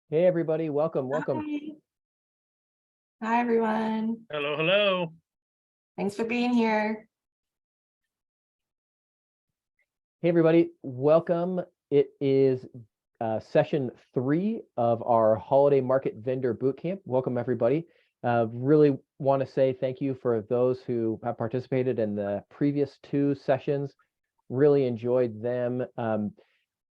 Hey everybody, welcome. Hi. Hi, everyone. Hello, hello. Thanks for being here. Hey everybody, welcome. It is session 3 of our holiday market vendor bootcamp. Welcome everybody. Really want to say thank you for those who have participated in the previous 2 sessions. Really enjoyed them.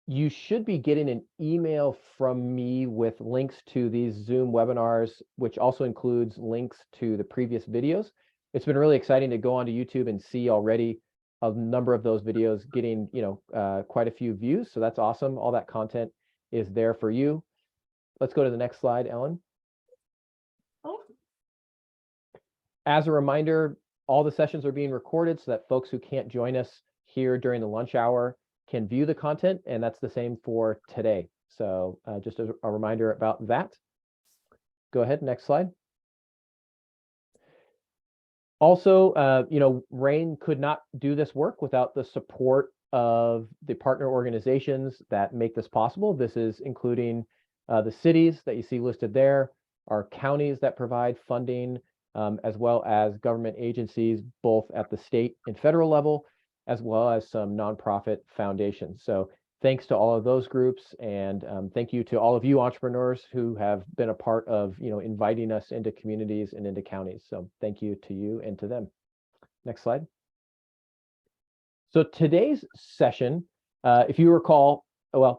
You should be getting an email from me with links to these Zoom webinars, which also includes links to the previous videos. It's been really exciting to go onto YouTube and see already a number of those videos getting, quite a few views. So that's awesome. All that content is there for you. Let's go to the next slide, Ellen. Oh. As a reminder, all the sessions are being recorded so that folks who can't join us here during the lunch hour can view the content, and that's the same for today. So just a reminder about that. Go ahead, next slide. Also, RAIN could not do this work without the support of the partner organizations that make this possible. This is including the cities that you see listed there, our counties that provide funding, as well as government agencies, both at the state and federal level, as well as some nonprofit foundations. So thanks to all of those groups, and thank you to all of you entrepreneurs who have been a part of inviting us into communities and into counties. So thank you to you and to them. Next slide. So today's session, if you recall,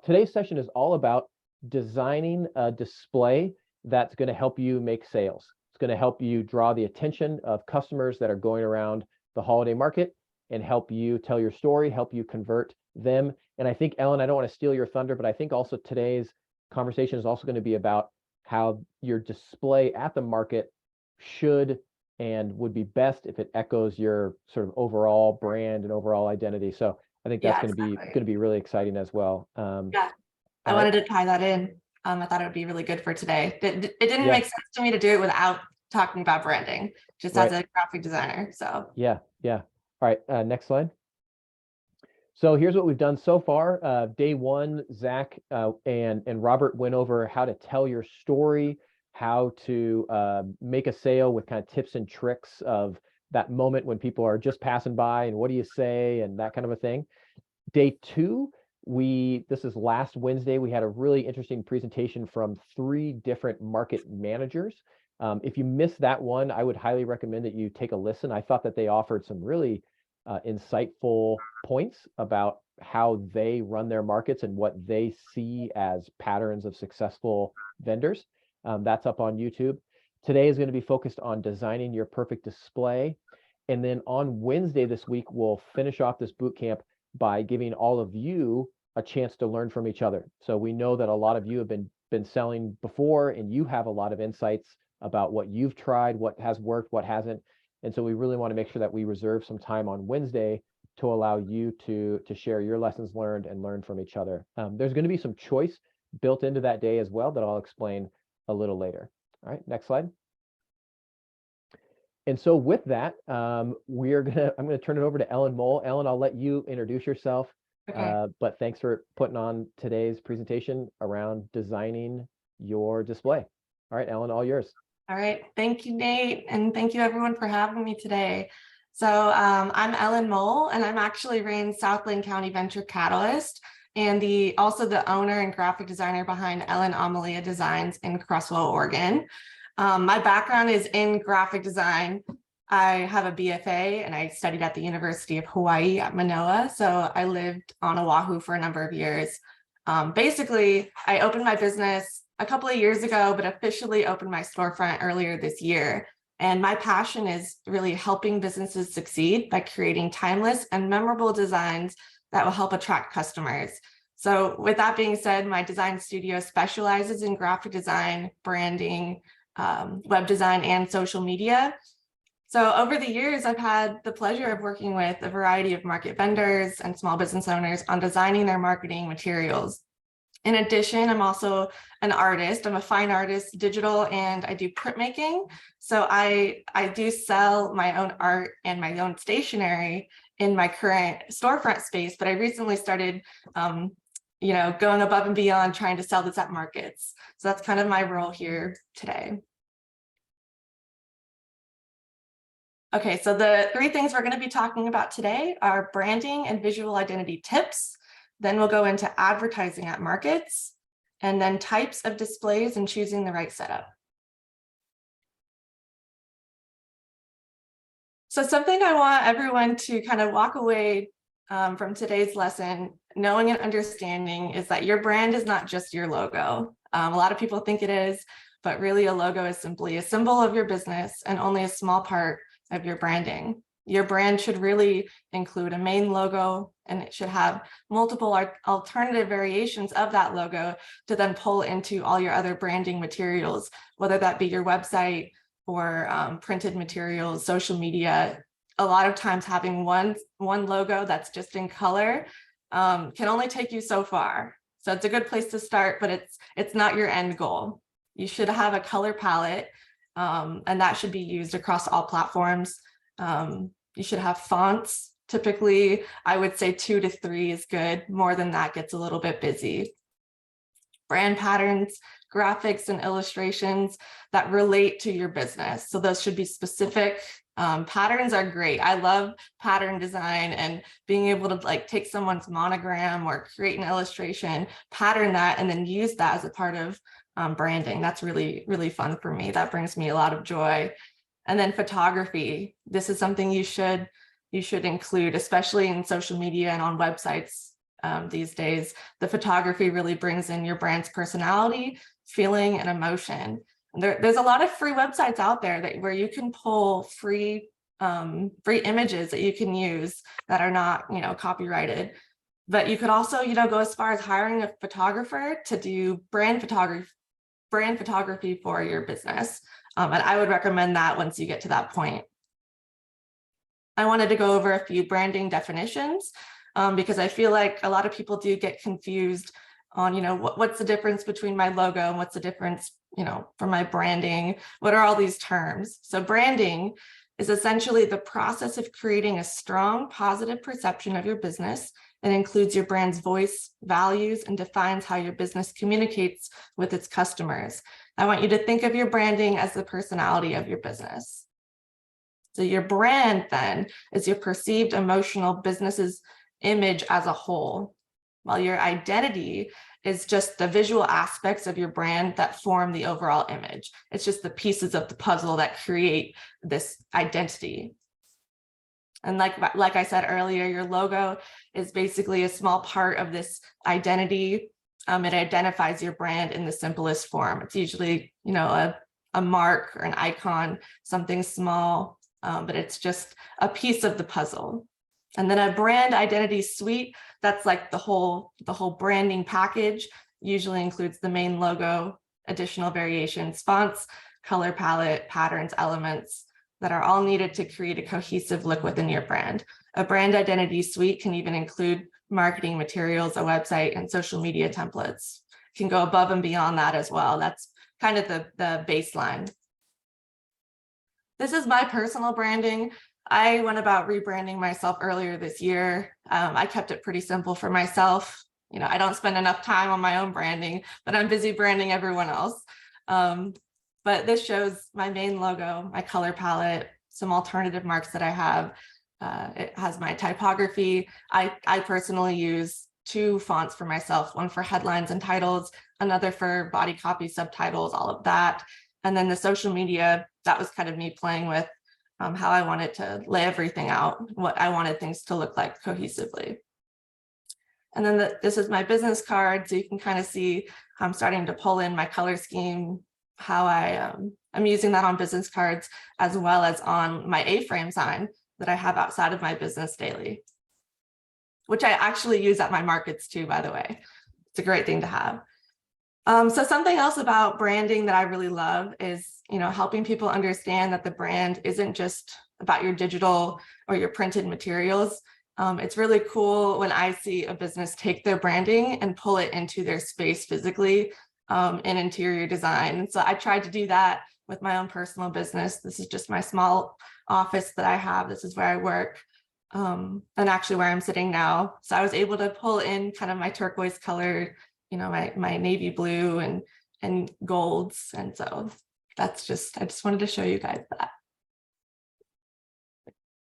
today's session is all about designing a display that's going to help you make sales. It's going to help you draw the attention of customers that are going around the holiday market and help you tell your story, help you convert them. And I think, Ellen, I don't want to steal your thunder, but I think also today's conversation is also going to be about how your display at the market should and would be best if it echoes your sort of overall brand and overall identity. So I think that's going to be really exciting as well. Yeah, I wanted to tie that in. I thought it would be really good for today. It didn't make sense to me to do it without talking about branding, just as a graphic designer. So yeah. All right, next slide. So here's what we've done so far. Day 1, Zach and Robert went over how to tell your story, how to make a sale with kind of tips and tricks of that moment when people are just passing by and what do you say and that kind of a thing. Day 2, this is last Wednesday, we had a really interesting presentation from 3 different market managers. If you missed that one, I would highly recommend that you take a listen. I thought that they offered some really insightful points about how they run their markets and what they see as patterns of successful vendors. That's up on YouTube. Today is going to be focused on designing your perfect display. And then on Wednesday this week, we'll finish off this bootcamp by giving all of you a chance to learn from each other. So we know that a lot of you have been selling before, and you have a lot of insights about what you've tried, what has worked, what hasn't. And so we really want to make sure that we reserve some time on Wednesday to allow you to share your lessons learned and learn from each other. There's going to be some choice built into that day as well that I'll explain a little later. All right, next slide. And so with that, I'm going to turn it over to Ellyn Mole. Ellen, I'll let you introduce yourself. okay. But thanks for putting on today's presentation around designing your display. All right, Ellen, all yours. All right. Thank you, Nate. And thank you everyone for having me today. So I'm Ellyn Mole, and I'm actually RAIN's Southland County Venture Catalyst and also the owner and graphic designer behind Ellyn Amalia Designs in Cresswell, Oregon. My background is in graphic design. I have a BFA and I studied at the University of Hawaii at Manoa. So I lived on Oahu for a number of years. Basically, I opened my business a couple of years ago, but officially opened my storefront earlier this year. And my passion is really helping businesses succeed by creating timeless and memorable designs that will help attract customers. So with that being said, my design studio specializes in graphic design, branding, web design, and social media. So over the years, I've had the pleasure of working with a variety of market vendors and small business owners on designing their marketing materials. In addition, I'm also an artist. I'm a fine artist, digital, and I do printmaking. So I do sell my own art and my own stationery in my current storefront space, but I recently started going above and beyond trying to sell this at markets. So that's kind of my role here today. Okay, so the 3 things we're going to be talking about today are branding and visual identity tips. Then we'll go into advertising at markets, and then types of displays and choosing the right setup. So something I want everyone to kind of walk away from today's lesson, knowing and understanding, is that your brand is not just your logo. A lot of people think it is, but really a logo is simply a symbol of your business and only a small part of your branding. Your brand should really include a main logo, and it should have multiple alternative variations of that logo to then pull into all your other branding materials, whether that be your website or printed materials, social media. A lot of times having one logo that's just in color can only take you so far. So it's a good place to start, but it's not your end goal. You should have a color palette, and that should be used across all platforms. You should have fonts. Typically, I would say 2 to 3 is good. More than that gets a little bit busy. Brand patterns, graphics, and illustrations that relate to your business. So those should be specific. Patterns are great. I love pattern design and being able to take someone's monogram or create an illustration, pattern that, and then use that as a part of branding. That's really, really fun for me. That brings me a lot of joy. And then photography. This is something you should include, especially in social media and on websites these days. The photography really brings in your brand's personality, feeling, and emotion. And there's a lot of free websites out there where you can pull free images that you can use that are not copyrighted. But you could also go as far as hiring a photographer to do brand photography for your business. And I would recommend that once you get to that point. I wanted to go over a few branding definitions because I feel like a lot of people do get confused on, what's the difference between my logo and what's the difference, for my branding? What are all these terms? So branding is essentially the process of creating a strong, positive perception of your business. It includes your brand's voice, values, and defines how your business communicates with its customers. I want you to think of your branding as the personality of your business. So your brand then is your perceived emotional business's image as a whole, while your identity is just the visual aspects of your brand that form the overall image. It's just the pieces of the puzzle that create this identity. And like I said earlier, your logo is basically a small part of this identity. It identifies your brand in the simplest form. It's usually, a mark or an icon, something small, but it's just a piece of the puzzle. And then a brand identity suite, that's like the whole branding package, usually includes the main logo, additional variations, fonts, color palette, patterns, elements that are all needed to create a cohesive look within your brand. A brand identity suite can even include marketing materials, a website, and social media templates. It can go above and beyond that as well. That's kind of the baseline. This is my personal branding. I went about rebranding myself earlier this year. I kept it pretty simple for myself. I don't spend enough time on my own branding, but I'm busy branding everyone else. But this shows my main logo, my color palette, some alternative marks that I have. It has my typography. I personally use 2 fonts for myself, one for headlines and titles, another for body copy, subtitles, all of that. And then the social media, that was kind of me playing with how I wanted to lay everything out, what I wanted things to look like cohesively. And then this is my business card. So you can kind of see I'm starting to pull in my color scheme, how I'm using that on business cards, as well as on my A-frame sign that I have outside of my business daily, which I actually use at my markets too, by the way. It's a great thing to have. So something else about branding that I really love is, helping people understand that the brand isn't just about your digital or your printed materials. It's really cool when I see a business take their branding and pull it into their space physically in interior design. And so I tried to do that with my own personal business. This is just my small office that I have. This is where I work. than actually where I'm sitting now. So I was able to pull in kind of my turquoise color, my navy blue and golds. And so I just wanted to show you guys that.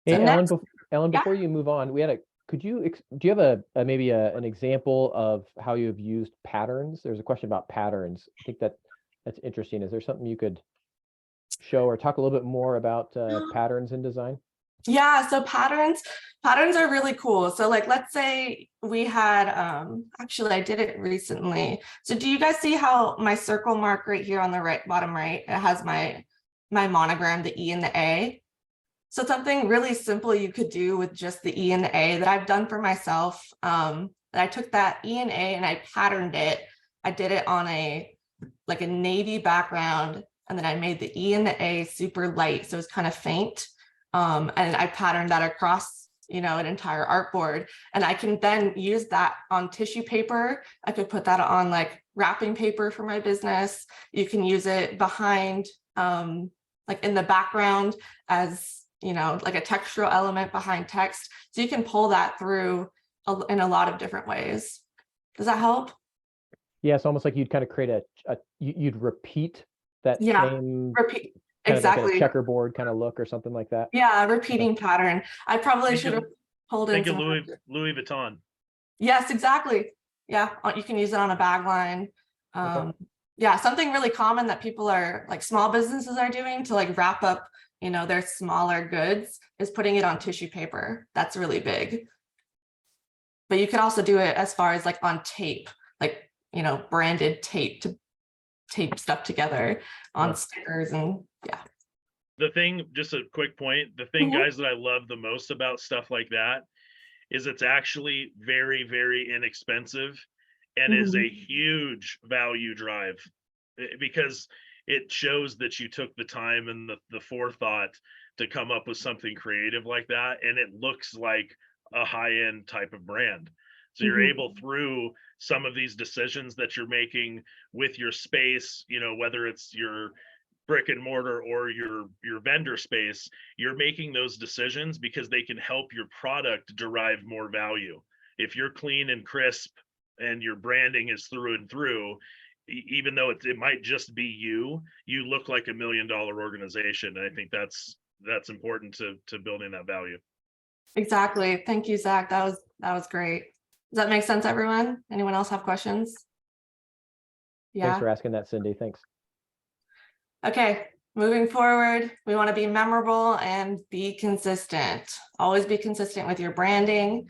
Hey, So Ellyn, next, Ellyn, yeah. before you move on, do you have maybe an example of how you have used patterns? There's a question about patterns. I think that's interesting. Is there something you could show or talk a little bit more about patterns in design? Yeah, so patterns are really cool. So like, let's say we had, actually I did it recently. So do you guys see how my circle mark right here on the right, bottom right, it has my monogram, the E and the A. So something really simple you could do with just the E and the A that I've done for myself, that I took that E and A and I patterned it. I did it on like a navy background, and then I made the E and the A super light, so it's kind of faint. And I patterned that across, an entire artboard. And I can then use that on tissue paper. I could put that on like wrapping paper for my business. You can use it behind, like in the background as, like a textural element behind text. So you can pull that through in a lot of different ways. Does that help? Yeah, it's almost like you'd kind of create you'd repeat that Yeah, same repeat. kind of like a Exactly. checkerboard kind of look or something like that. Yeah, Okay. repeating pattern. I probably Think should of have pulled in think of some. Louis Vuitton. Yes, exactly. Yeah, you can use it on a bag line. Okay. Yeah, something really common that people are like small businesses are doing to like wrap up, their smaller goods is putting it on tissue paper. That's really big. But you could also do it as far as like on tape, like, branded tape to tape stuff together on stickers and yeah. The thing, just a quick point, the thing, guys, that I love the most about stuff like that is it's actually very, very inexpensive and is a huge value drive because it shows that you took the time and the forethought to come up with something creative like that, and it looks like a high-end type of brand. So you're able, through some of these decisions that you're making with your space, whether it's your brick and mortar or your vendor space, you're making those decisions because they can help your product derive more value. If you're clean and crisp and your branding is through and through, even though it might just be you look like $1 million organization. And I think that's important to building that value. Exactly. Thank you, Zach. That was great. Does that make sense, everyone? Anyone else have questions? Yeah. Thanks for asking that, Cindy. Thanks. Okay, moving forward, we want to be memorable and be consistent. Always be consistent with your branding,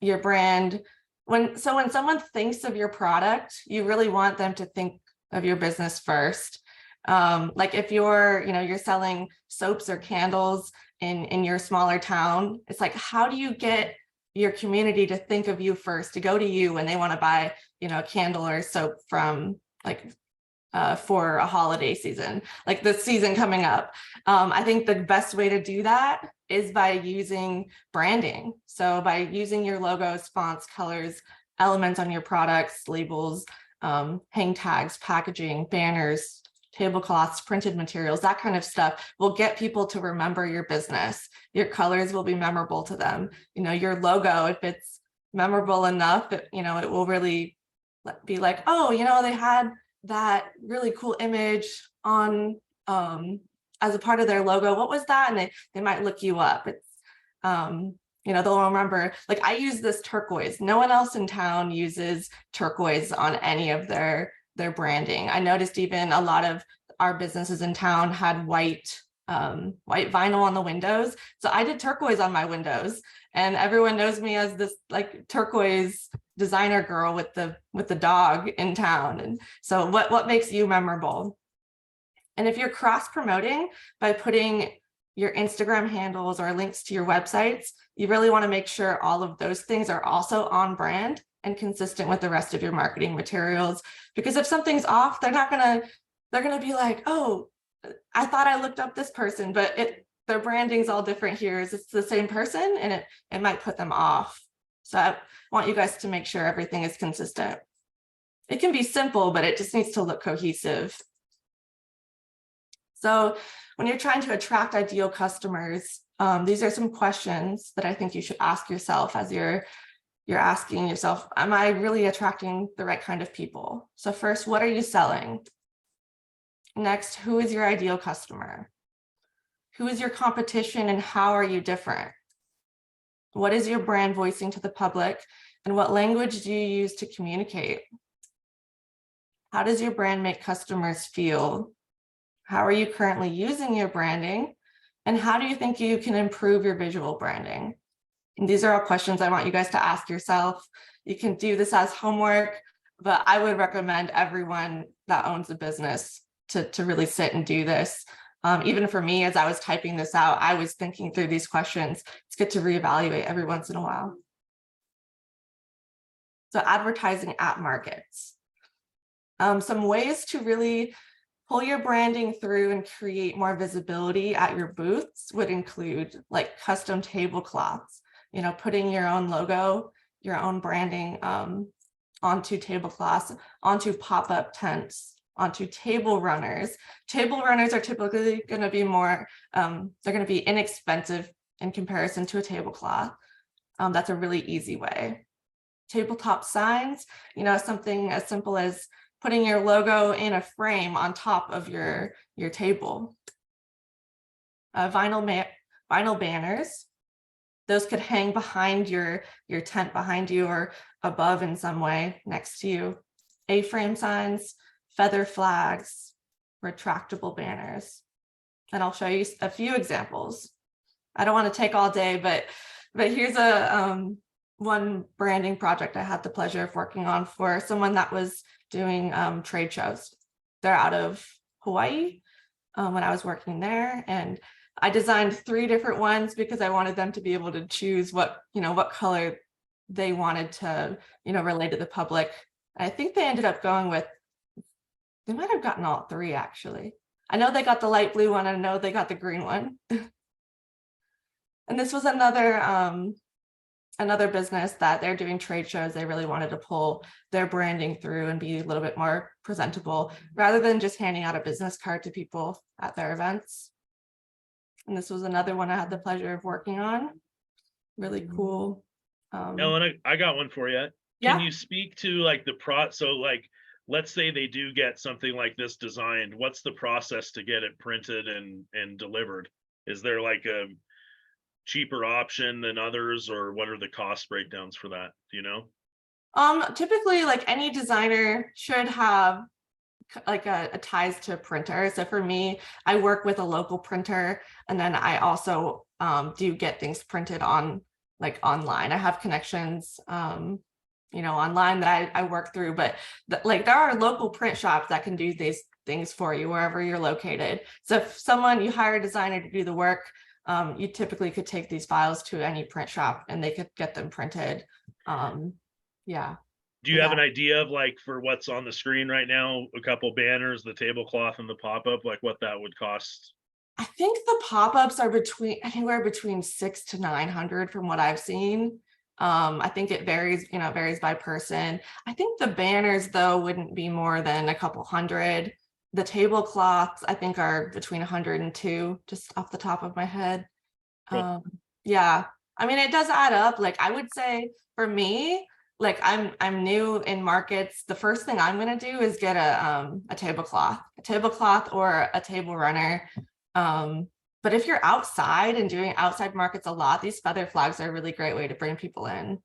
your brand. When someone thinks of your product, you really want them to think of your business first. Like if you're selling soaps or candles in your smaller town, it's like, how do you get your community to think of you first, to go to you when they want to buy, a candle or soap from like for a holiday season, like the season coming up. I think the best way to do that is by using branding. So by using your logos, fonts, colors, elements on your products, labels, hang tags, packaging, banners, tablecloths, printed materials, that kind of stuff will get people to remember your business. Your colors will be memorable to them. Your logo, if it's memorable enough, it will really be like, oh, they had that really cool image on as a part of their logo. What was that? And they might look you up. It's they'll remember, like, I use this turquoise. No one else in town uses turquoise on any of their branding. I noticed even a lot of our businesses in town had white vinyl on the windows. So I did turquoise on my windows, and everyone knows me as this like turquoise designer girl with the dog in town. And so what makes you memorable? And if you're cross promoting by putting your Instagram handles or links to your websites, you really want to make sure all of those things are also on brand and consistent with the rest of your marketing materials. Because if something's off, they're gonna be like, oh, I thought I looked up this person, but their branding's all different here. Is it's the same person? And it might put them off. So I want you guys to make sure everything is consistent. It can be simple, but it just needs to look cohesive. So when you're trying to attract ideal customers, these are some questions that I think you should ask yourself as you're asking yourself, am I really attracting the right kind of people? So first, what are you selling? Next, who is your ideal customer? Who is your competition and how are you different? What is your brand voicing to the public? And what language do you use to communicate? How does your brand make customers feel? How are you currently using your branding? And how do you think you can improve your visual branding? And these are all questions I want you guys to ask yourself. You can do this as homework, but I would recommend everyone that owns a business to really sit and do this. Even for me, as I was typing this out, I was thinking through these questions. It's good to reevaluate every once in a while. So advertising at markets. Some ways to really pull your branding through and create more visibility at your booths would include like custom tablecloths, putting your own logo, your own branding onto tablecloths, onto pop-up tents, onto table runners. Table runners are typically going to be more, they're going to be inexpensive in comparison to a tablecloth. That's a really easy way. Tabletop signs, something as simple as putting your logo in a frame on top of your table. Vinyl banners. Those could hang behind your tent behind you or above in some way next to you. A-frame signs, feather flags, retractable banners. And I'll show you a few examples. I don't want to take all day, but here's one branding project I had the pleasure of working on for someone that was doing trade shows. They're out of Hawaii when I was working there, and I designed 3 different ones because I wanted them to be able to choose what color they wanted to relate to the public. I think they ended up going with, they might have gotten all 3 actually. I know they got the light blue one, I know they got the green one. And this was another business that they're doing trade shows. They really wanted to pull their branding through and be a little bit more presentable rather than just handing out a business card to people at their events. And this was another one I had the pleasure of working on. Really cool. Ellyn, I got one for you. Can you speak to like so like, let's say they do get something like this designed. What's the process to get it printed and delivered? Is there like a cheaper option than others, or what are the cost breakdowns for that? Do you know? Typically, like any designer should have like a ties to a printer. So for me, I work with a local printer, and then I also do get things printed online. I have connections online that I work through, but there are local print shops that can do these things for you wherever you're located. So if you hire a designer to do the work, you typically could take these files to any print shop and they could get them printed. Yeah. Do you have an idea of like, for what's on the screen right now, a couple banners, the tablecloth and the pop-up, like what that would cost? I think the pop-ups are anywhere between $600 to $900 from what I've seen. I think it varies by person. I think the banners though wouldn't be more than a couple hundred. The tablecloths I think are between 100 and 200, just off the top of my head. Cool. Yeah, I mean it does add up. Like I would say for me, like I'm new in markets. The first thing I'm gonna do is get a tablecloth or a table runner. But if you're outside and doing outside markets a lot, these feather flags are a really great way to bring people in.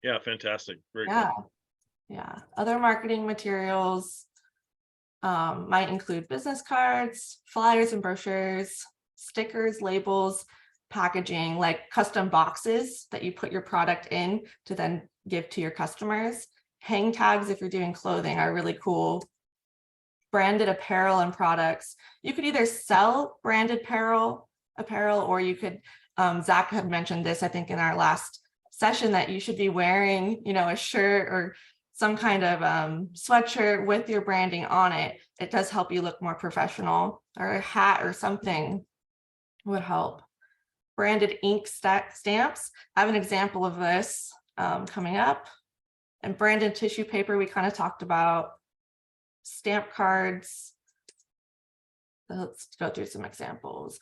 Yeah, fantastic. Very cool. Yeah. Other marketing materials might include business cards, flyers and brochures, stickers, labels, packaging, like custom boxes that you put your product in to then give to your customers. Hang tags, if you're doing clothing, are really cool. Branded apparel and products. You could either sell branded apparel, or you could, Zach had mentioned this, I think in our last session, that you should be wearing, a shirt or some kind of sweatshirt with your branding on it. It does help you look more professional, or a hat or something would help. Branded ink stamps. I have an example of this coming up. And branded tissue paper we kind of talked about. Stamp cards. let's go through some examples.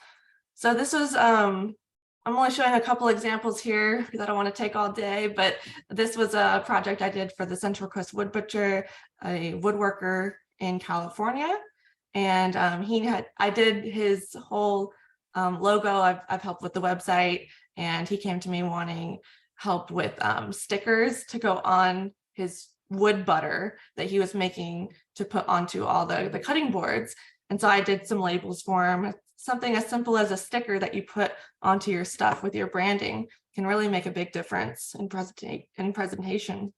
So this was, I'm only showing a couple examples here because I don't want to take all day, but this was a project I did for the Central Coast Wood Butcher, a woodworker in California. And I did his whole logo. I've helped with the website, and he came to me wanting help with stickers to go on his wood butter that he was making to put onto all the cutting boards. And so I did some labels for him. Something as simple as a sticker that you put onto your stuff with your branding can really make a big difference in presentation.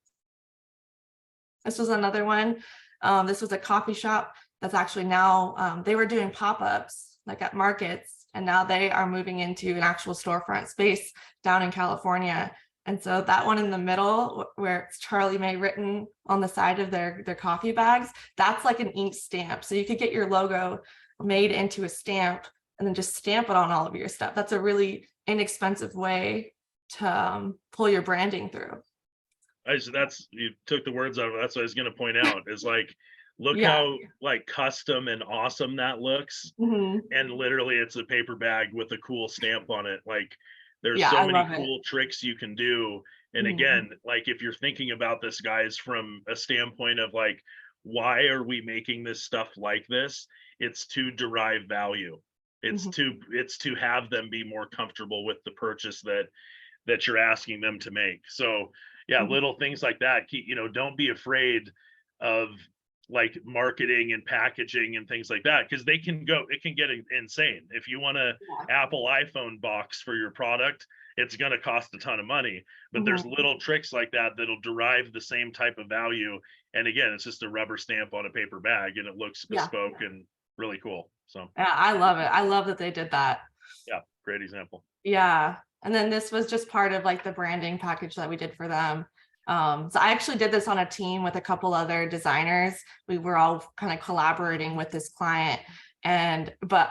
This was another one. This was a coffee shop that's actually now, they were doing pop-ups like at markets, and now they are moving into an actual storefront space down in California. And so that one in the middle where it's Charlie May written on the side of their coffee bags, that's like an ink stamp. So you could get your logo made into a stamp and then just stamp it on all of your stuff. That's a really inexpensive way to pull your branding through. You took the words out of it. That's what I was going to point out, is like, look Yeah. how like custom and awesome that looks. And literally it's a paper bag with a cool stamp on it. Like, there's so many cool tricks you can do. And again, like, if you're thinking about this, guys, from a standpoint of like, why are we making this stuff like this? It's to derive value. It's to have them be more comfortable with the purchase that you're asking them to make. So yeah, little things like that. Don't be afraid of like marketing and packaging and things like that, because it can get insane. If you want a Apple iPhone box for your product, it's going to cost a ton of money, but there's little tricks like that that'll derive the same type of value. And again, it's just a rubber stamp on a paper bag, and it looks bespoke and really cool. So yeah, I love it. I love that they did that. Yeah, great example. Yeah. And then this was just part of like the branding package that we did for them. So I actually did this on a team with a couple other designers. We were all kind of collaborating with this client. But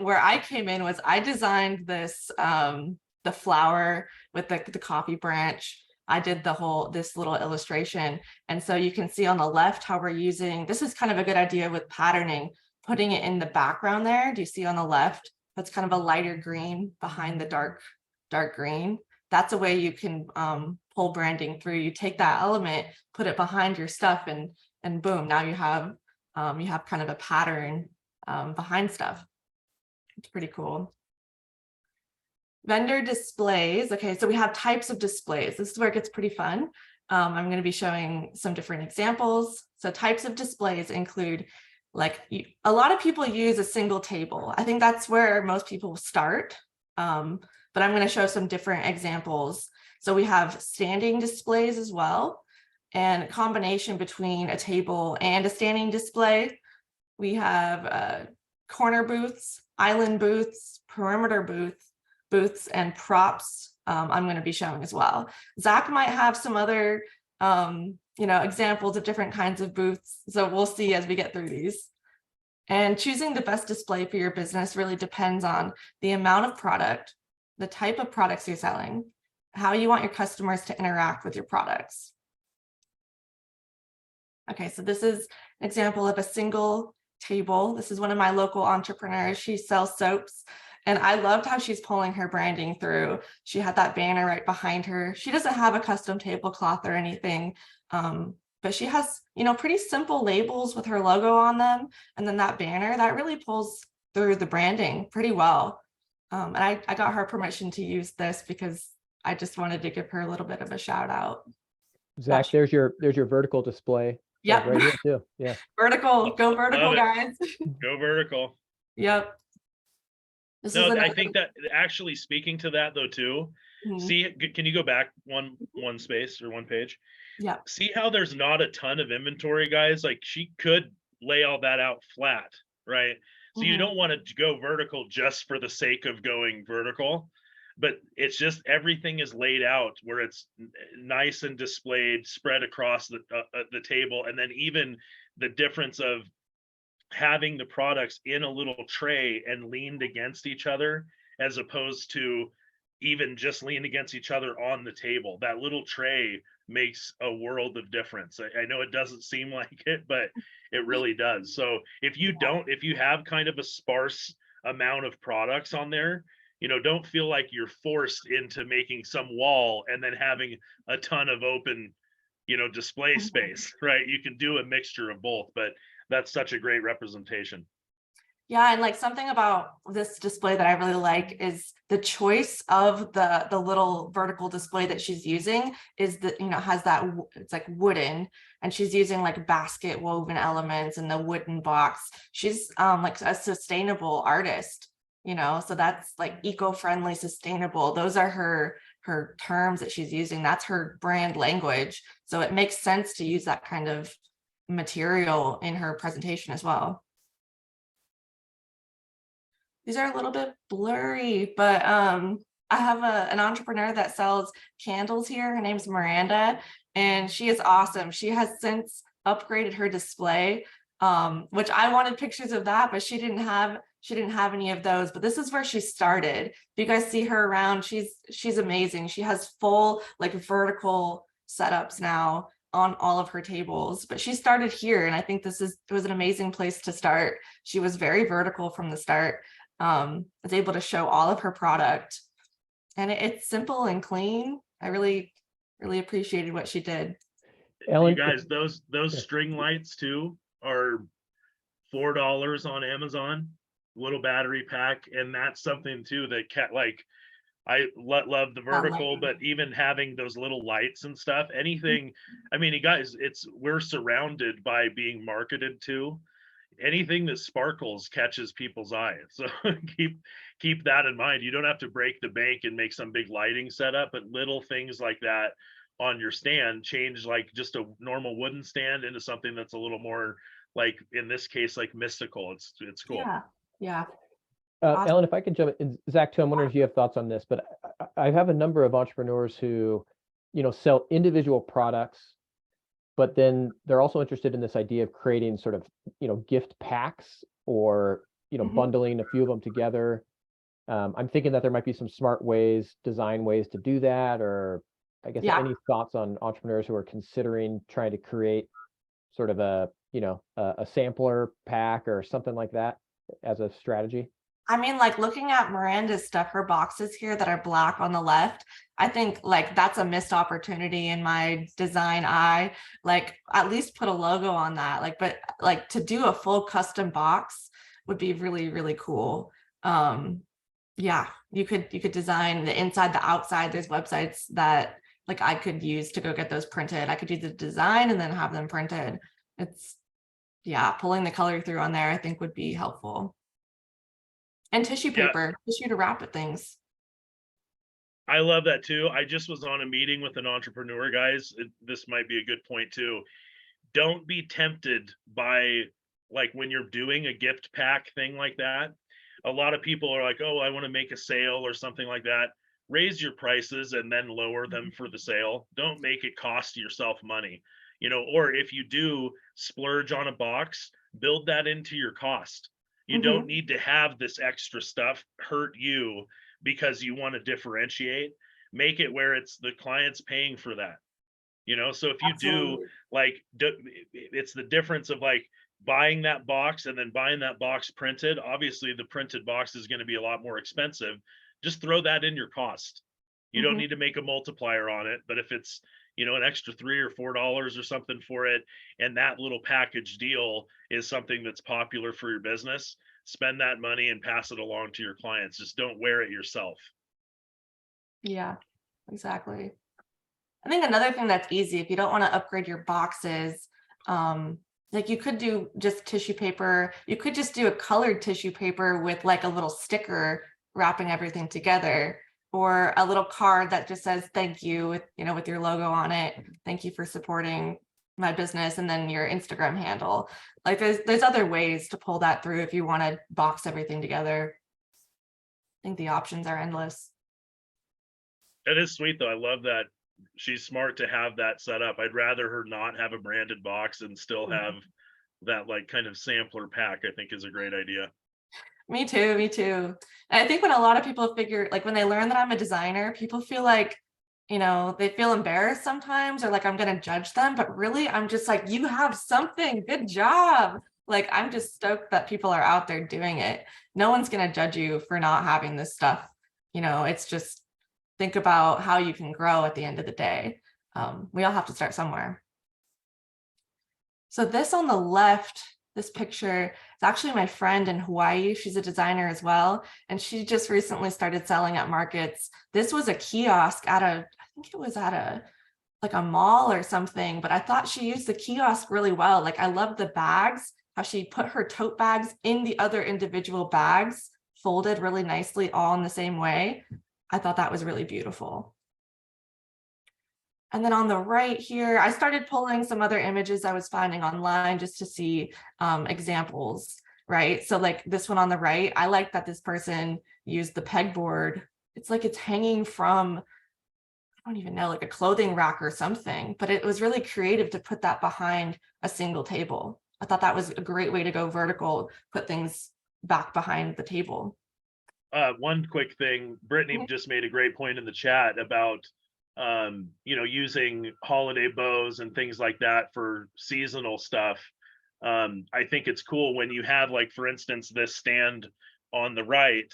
where I came in was I designed this, the flower with the coffee branch. I did this little illustration. And so you can see on the left how we're using, this is kind of a good idea with patterning, putting it in the background there. Do you see on the left? That's kind of a lighter green behind the dark green. That's a way you can pull branding through. You take that element, put it behind your stuff, and boom, now you have kind of a pattern behind stuff. It's pretty cool. Vendor displays. Okay, so we have types of displays. This is where it gets pretty fun. I'm going to be showing some different examples. So types of displays include, like, a lot of people use a single table. I think that's where most people start. But I'm going to show some different examples. So we have standing displays as well, and a combination between a table and a standing display. We have corner booths, island booths, perimeter booths, and props. I'm going to be showing as well. Zach might have some other, examples of different kinds of booths. So we'll see as we get through these. And choosing the best display for your business really depends on the amount of product, the type of products you're selling, how you want your customers to interact with your products. Okay, so this is an example of a single table. This is one of my local entrepreneurs. She sells soaps, and I loved how she's pulling her branding through. She had that banner right behind her. She doesn't have a custom tablecloth or anything, but she has, pretty simple labels with her logo on them. And then that banner, that really pulls through the branding pretty well. And I got her permission to use this because I just wanted to give her a little bit of a shout out. Zach, there's your vertical display. Yep. Right here too. Yeah. Vertical, go vertical, guys. Go vertical. Yep. I think that actually, speaking to that though too, see, can you go back one space or one page? Yeah. See how there's not a ton of inventory, guys? Like, she could lay all that out flat, right? So you don't want to go vertical just for the sake of going vertical, but it's just everything is laid out where it's nice and displayed, spread across the table. And then even the difference of having the products in a little tray and leaned against each other, as opposed to even just lean against each other on the table. That little tray makes a world of difference. I know it doesn't seem like it, but it really does. So if you have kind of a sparse amount of products on there, don't feel like you're forced into making some wall and then having a ton of open, display space, right? You can do a mixture of both, but that's such a great representation. Yeah, and like something about this display that I really like is the choice of the little vertical display that she's using is that, has that, it's like wooden, and she's using like basket woven elements in the wooden box. She's like a sustainable artist, so that's like eco-friendly, sustainable. Those are her terms that she's using. That's her brand language. So it makes sense to use that kind of material in her presentation as well. These are a little bit blurry, but I have an entrepreneur that sells candles here. Her name's Miranda, and she is awesome. She has since upgraded her display, which I wanted pictures of that, but she didn't have any of those. But this is where she started. If you guys see her around, she's amazing. She has full like vertical setups now on all of her tables, but she started here, and I think it was an amazing place to start. She was very vertical from the start. Was able to show all of her product, and it's simple and clean. I really appreciated what she did. Ellyn, you guys, those string lights too are $4 on Amazon, little battery pack, and that's something too that I love the vertical, but even having those little lights and stuff, anything. I mean, you guys, we're surrounded by being marketed to. Anything that sparkles catches people's eye. So keep that in mind. You don't have to break the bank and make some big lighting setup, but little things like that on your stand change like just a normal wooden stand into something that's a little more, like in this case, like mystical. It's cool. Yeah. Awesome. Ellyn, if I could jump in, Zach too, I'm wondering if you have thoughts on this, but I have a number of entrepreneurs who, sell individual products, but then they're also interested in this idea of creating sort of, gift packs or, bundling a few of them together. I'm thinking that there might be some smart design ways to do that, or I guess any thoughts on entrepreneurs who are considering trying to create sort of a sampler pack or something like that as a strategy? I mean, like looking at Miranda's stuff, her boxes here that are black on the left, I think like that's a missed opportunity in my design eye. Like at least put a logo on that. But to do a full custom box would be really, really cool. Yeah, you could design the inside, the outside. There's websites that like I could use to go get those printed. I could do the design and then have them printed. Pulling the color through on there, I think would be helpful. And tissue paper, tissue to wrap things. I love that too. I just was on a meeting with an entrepreneur, guys. This might be a good point too. Don't be tempted by like when you're doing a gift pack thing like that. A lot of people are like, oh, I want to make a sale or something like that. Raise your prices and then lower them for the sale. Don't make it cost yourself money, or if you do splurge on a box, build that into your cost. You don't need to have this extra stuff hurt you because you want to differentiate. Make it where it's the client's paying for that. So if you do it's the difference of like buying that box and then buying that box printed. Obviously the printed box is going to be a lot more expensive. Just throw that in your cost. You don't need to make a multiplier on it, but if it's an extra $3 or $4 or something for it, and that little package deal is something that's popular for your business, spend that money and pass it along to your clients. Just don't wear it yourself. Yeah, exactly. I think another thing that's easy, if you don't want to upgrade your boxes, like you could do just tissue paper. You could just do a colored tissue paper with like a little sticker wrapping everything together, or a little card that just says thank you with your logo on it. Thank you for supporting my business, and then your Instagram handle. Like there's other ways to pull that through if you want to box everything together. I think the options are endless. It is sweet though. I love that she's smart to have that set up. I'd rather her not have a branded box and still have that like kind of sampler pack. I think is a great idea. Me too, me too. And I think when a lot of people figure, like when they learn that I'm a designer, people feel like, they feel embarrassed sometimes or like I'm going to judge them. But really, I'm just like, you have something, good job. Like, I'm just stoked that people are out there doing it. No one's going to judge you for not having this stuff. It's just think about how you can grow at the end of the day. We all have to start somewhere. So this on the left, this picture is actually my friend in Hawaii. She's a designer as well. And she just recently started selling at markets. This was a kiosk I think it was at like a mall or something, but I thought she used the kiosk really well. Like I love the bags, how she put her tote bags in the other individual bags, folded really nicely, all in the same way. I thought that was really beautiful. And then on the right here, I started pulling some other images I was finding online just to see examples, right? So like this one on the right, I like that this person used the pegboard. It's like it's hanging from, I don't even know, like a clothing rack or something, but it was really creative to put that behind a single table. I thought that was a great way to go vertical, put things back behind the table. One quick thing, Brittany just made a great point in the chat about using holiday bows and things like that for seasonal stuff. I think it's cool when you have, like, for instance, this stand on the right.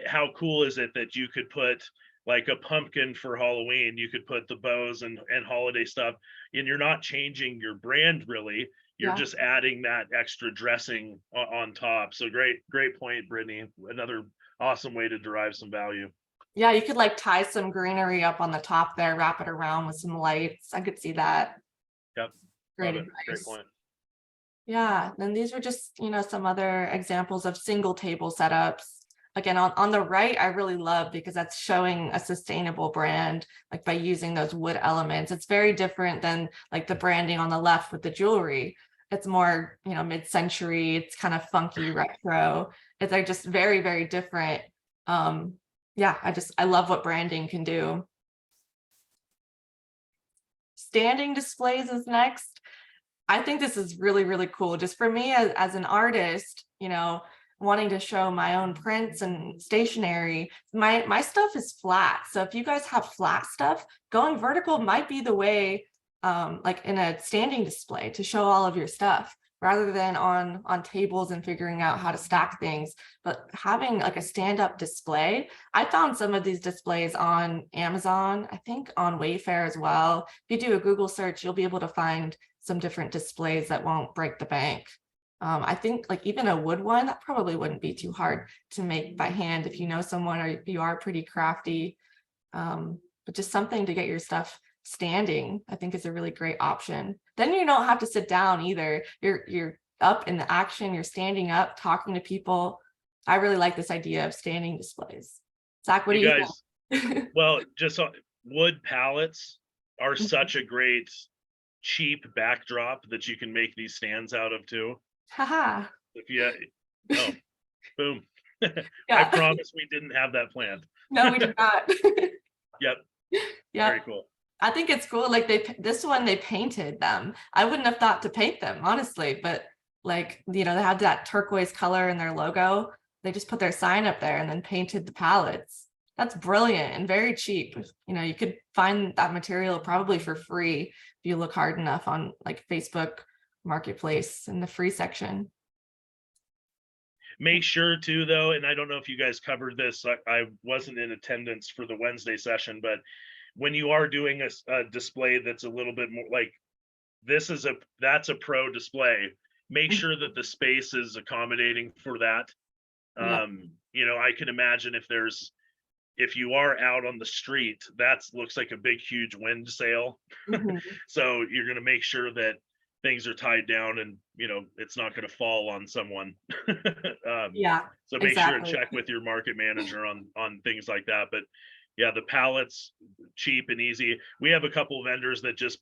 How cool is it that you could put like a pumpkin for Halloween, you could put the bows and holiday stuff, and you're not changing your brand really. You're just adding that extra dressing on top. So great point, Brittany. Another awesome way to derive some value. Yeah, you could like tie some greenery up on the top there, wrap it around with some lights. I could see that. Yep. Great advice. Great point. Yeah, and these are just, some other examples of single table setups. Again, on the right, I really love because that's showing a sustainable brand, like by using those wood elements. It's very different than like the branding on the left with the jewelry. It's more, mid-century, it's kind of funky retro. They're just very, very different. Yeah, I love what branding can do. Standing displays is next. I think this is really, really cool. Just for me as an artist, wanting to show my own prints and stationery, my stuff is flat. So if you guys have flat stuff, going vertical might be the way, like in a standing display to show all of your stuff rather than on tables and figuring out how to stack things. But having like a stand-up display, I found some of these displays on Amazon, I think on Wayfair as well. If you do a Google search, you'll be able to find some different displays that won't break the bank. I think like even a wood one, that probably wouldn't be too hard to make by hand if you know someone or if you are pretty crafty. But just something to get your stuff standing, I think is a really great option. Then you don't have to sit down either. You're up in the action, you're standing up, talking to people. I really like this idea of standing displays. Zach, what do you guys think? Well, just wood pallets are such a great cheap backdrop that you can make these stands out of too. Haha. Boom. Yeah. I promise we didn't have that planned. No, we did not. Yep. Yeah. Very cool. I think it's cool. Like this one, they painted them. I wouldn't have thought to paint them, honestly, but like, they had that turquoise color in their logo. They just put their sign up there and then painted the pallets. That's brilliant and very cheap. You could find that material probably for free if you look hard enough on like Facebook Marketplace in the free section. Make sure too, though, and I don't know if you guys covered this, I wasn't in attendance for the Wednesday session, but when you are doing a display that's a little bit more like that's a pro display, make sure that the space is accommodating for that. I can imagine if you are out on the street, that looks like a big, huge wind sail. So you're going to make sure that things are tied down and, it's not going to fall on someone. So make sure to check with your market manager on things like that. But yeah, the pallets, cheap and easy. We have a couple of vendors that just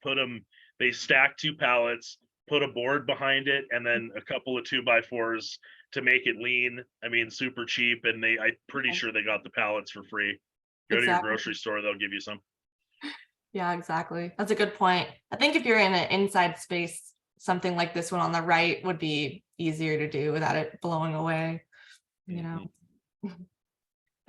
they stack 2 pallets, put a board behind it, and then a couple of 2x4s to make it lean. I mean, super cheap. And I'm pretty sure they got the pallets for free. Go to your grocery store, they'll give you some. Yeah, exactly. That's a good point. I think if you're in an inside space, something like this one on the right would be easier to do without it blowing away, you know.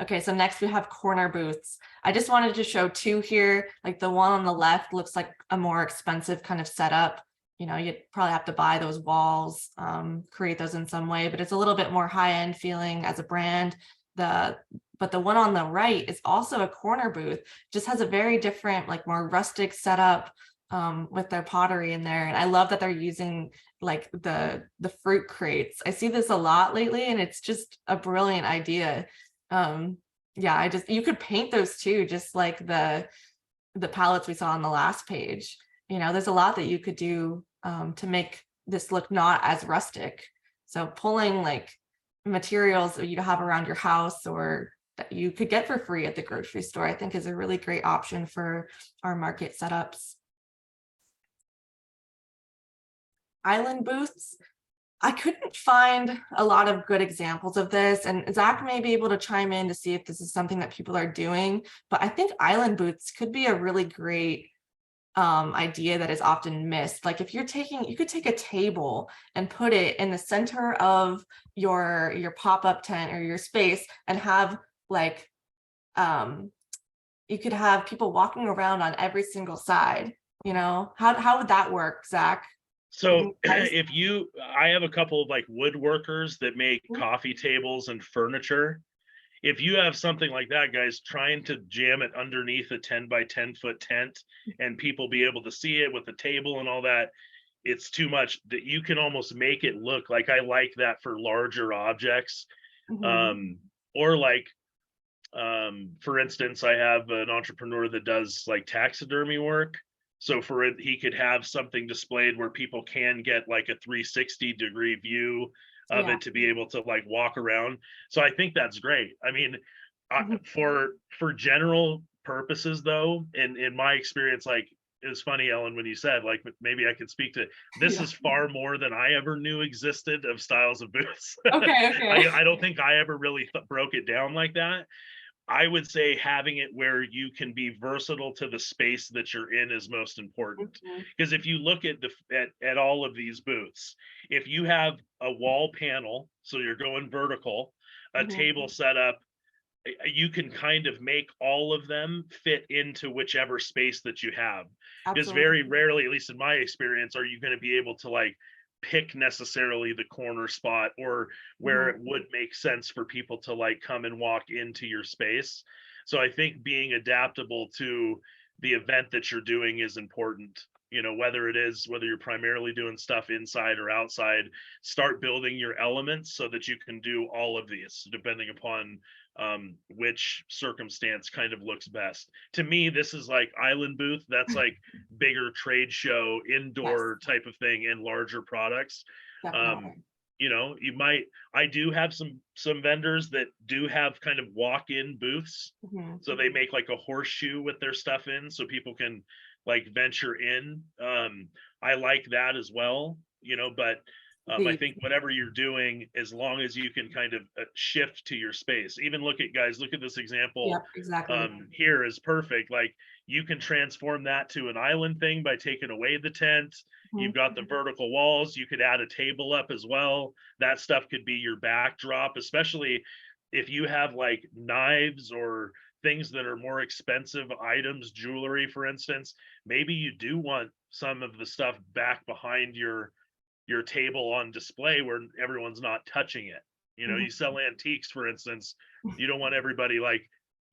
Okay, so next we have corner booths. I just wanted to show two here. Like the one on the left looks like a more expensive kind of setup. You know, you'd probably have to buy those walls, create those in some way, but it's a little bit more high-end feeling as a brand. But the one on the right is also a corner booth, just has a very different, like more rustic setup with their pottery in there. And I love that they're using like the fruit crates. I see this a lot lately, and it's just a brilliant idea. Yeah, you could paint those too, just like the palettes we saw on the last page. You know, there's a lot that you could do to make this look not as rustic. So pulling like materials that you have around your house or that you could get for free at the grocery store, I think is a really great option for our market setups. Island booths. I couldn't find a lot of good examples of this, and Zach may be able to chime in to see if this is something that people are doing, but I think island booths could be a really great idea that is often missed. Like if you could take a table and put it in the center of your pop-up tent or your space and have like, you could have people walking around on every single side, you know. How would that work, Zach? So I have a couple of like woodworkers that make coffee tables and furniture. If you have something like that, guys, trying to jam it underneath a 10 by 10 foot tent and people be able to see it with the table and all that, it's too much. That you can almost make it look like, I like that for larger objects. Or like, for instance, I have an entrepreneur that does like taxidermy work. So for it, he could have something displayed where people can get like a 360-degree view of it to be able to like walk around. So I think that's great. I mean, for general purposes though, in my experience, like it was funny, Ellen, when you said like maybe I could speak to this is far more than I ever knew existed of styles of booths. Okay. I don't think I ever really broke it down like that. I would say having it where you can be versatile to the space that you're in is most important. Because if you look at all of these booths, if you have a wall panel, so you're going vertical, a table set up, you can kind of make all of them fit into whichever space that you have. Because very rarely, at least in my experience, are you going to be able to like pick necessarily the corner spot or where it would make sense for people to like come and walk into your space. So I think being adaptable to the event that you're doing is important. You know, whether you're primarily doing stuff inside or outside, start building your elements so that you can do all of these depending upon which circumstance kind of looks best. To me, this is like island booth. That's like bigger trade show, indoor type of thing, and larger products. You know, I do have some vendors that do have kind of walk-in booths. So they make like a horseshoe with their stuff in so people can like venture in. I like that as well, you know, but I think whatever you're doing, as long as you can kind of shift to your space, even look at this example here is perfect. Like you can transform that to an island thing by taking away the tent. You've got the vertical walls. You could add a table up as well. That stuff could be your backdrop, especially if you have like knives or things that are more expensive items, jewelry, for instance. Maybe you do want some of the stuff back behind your table on display where everyone's not touching it. You know, you sell antiques, for instance, you don't want everybody like,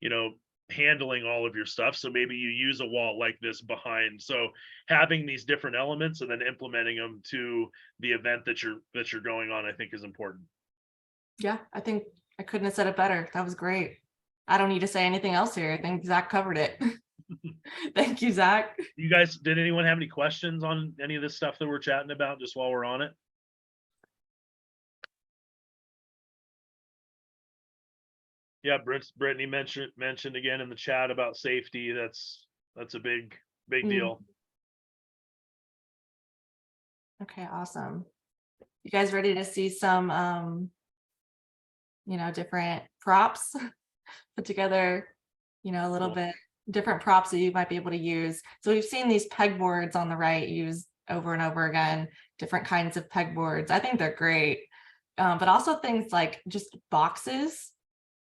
you know, handling all of your stuff. So maybe you use a wall like this behind. So having these different elements and then implementing them to the event that you're going on, I think is important. Yeah, I think I couldn't have said it better. That was great. I don't need to say anything else here. I think Zach covered it. Thank you, Zach. You guys, did anyone have any questions on any of this stuff that we're chatting about just while we're on it? Yeah, Brittany mentioned again in the chat about safety. That's a big deal. Okay, awesome. You guys ready to see some you know, different props put together, you know, a little bit different props that you might be able to use. So we've seen these pegboards on the right used over and over again different kinds of pegboards. I think they're great. But also things like just boxes.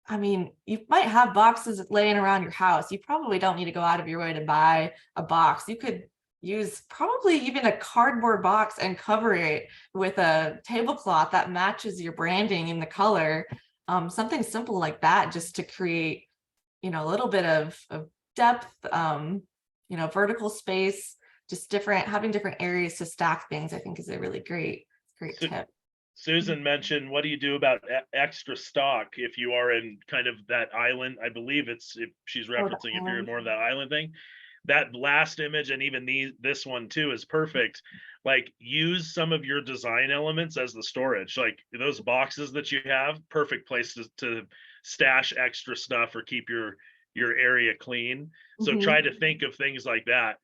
I mean, you might have boxes laying around your house. You probably don't need to go out of your way to buy a box. You could use probably even a cardboard box and cover it with a tablecloth that matches your branding and the color. Something simple like that, just to create, a little bit of depth, vertical space, just having different areas to stack things, I think is a really great tip. Susan mentioned, what do you do about extra stock if you are in kind of that island? I believe if she's referencing, if you're in more of that island thing. That last image, and even this one too, is perfect. Like, use some of your design elements as the storage. Like those boxes that you have, perfect place to stash extra stuff or keep your area clean. So try to think of things like that.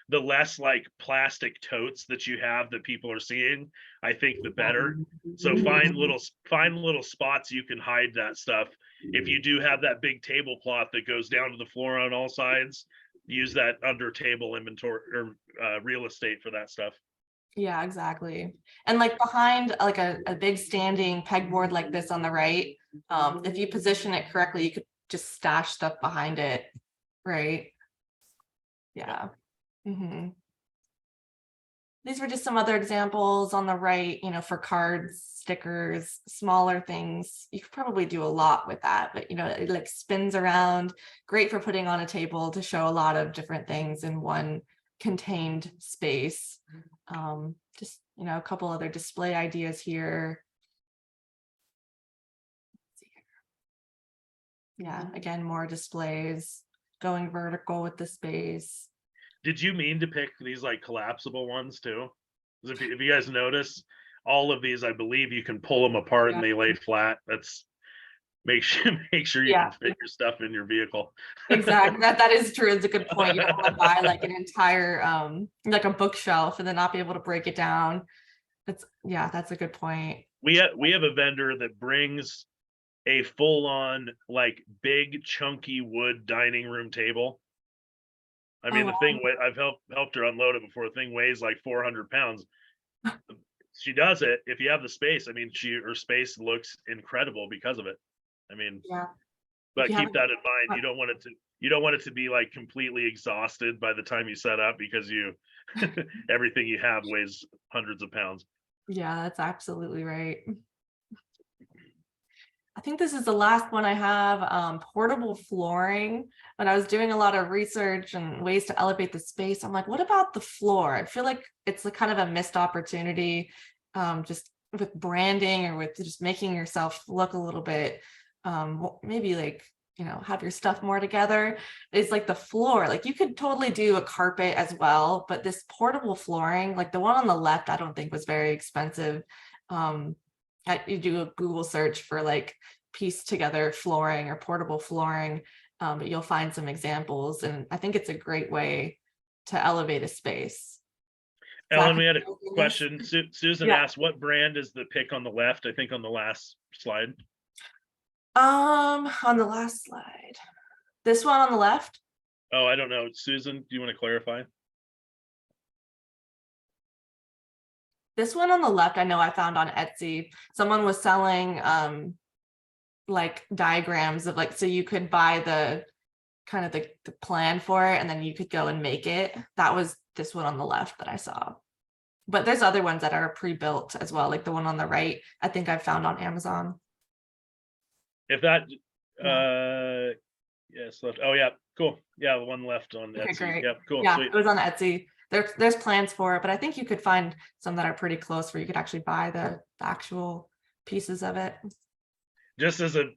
The less like plastic totes that you have that people are seeing, I think the better. So find little spots you can hide that stuff. If you do have that big tablecloth that goes down to the floor on all sides, use that under table inventory or real estate for that stuff. Yeah, exactly. And like behind like a big standing pegboard like this on the right, if you position it correctly, you could just stash stuff behind it, right? Yeah. These were just some other examples on the right, for cards, stickers, smaller things. You could probably do a lot with that, but it like spins around, great for putting on a table to show a lot of different things in one contained space. Just, a couple other display ideas here. Yeah, again, more displays, going vertical with the space. Did you mean to pick these like collapsible ones too? If you guys notice, all of these, I believe you can pull them apart and they lay flat. That's make sure you can fit your stuff in your vehicle. Exactly. That is true. It's a good point. You don't want to buy like an entire like a bookshelf and then not be able to break it down. That's a good point. We have a vendor that brings a full-on like big chunky wood dining room table. I mean, the thing, I've helped her unload it before. The thing weighs like 400 pounds. She does it. If you have the space, I mean, her space looks incredible because of it. I mean, but keep that in mind. You don't want it to be like completely exhausted by the time you set up, because everything you have weighs hundreds of pounds. Yeah, that's absolutely right. I think this is the last one I have, portable flooring. When I was doing a lot of research and ways to elevate the space, I'm like, what about the floor? I feel like it's a kind of a missed opportunity, just with branding or with just making yourself look a little bit, maybe like, have your stuff more together. It's like the floor, like you could totally do a carpet as well, but this portable flooring, like the one on the left, I don't think was very expensive. You do a Google search for like piece together flooring or portable flooring, but you'll find some examples, and I think it's a great way to elevate a space. Ellen, we had a question. Susan asked, what brand is the pick on the left? I think on the last slide. On the last slide, this one on the left. Oh, I don't know. Susan, do you want to clarify? This one on the left, I know I found on Etsy. Someone was selling like diagrams of like, so you could buy the kind of the plan for it and then you could go and make it. That was this one on the left that I saw. But there's other ones that are pre-built as well, like the one on the right, I think I found on Amazon. If that yes, left. Oh yeah, cool. Yeah, the one left on Etsy. Great. Yep, cool. Yeah, sweet. It was on Etsy. There's plans for it, but I think you could find some that are pretty close where you could actually buy the actual pieces of it. Just as a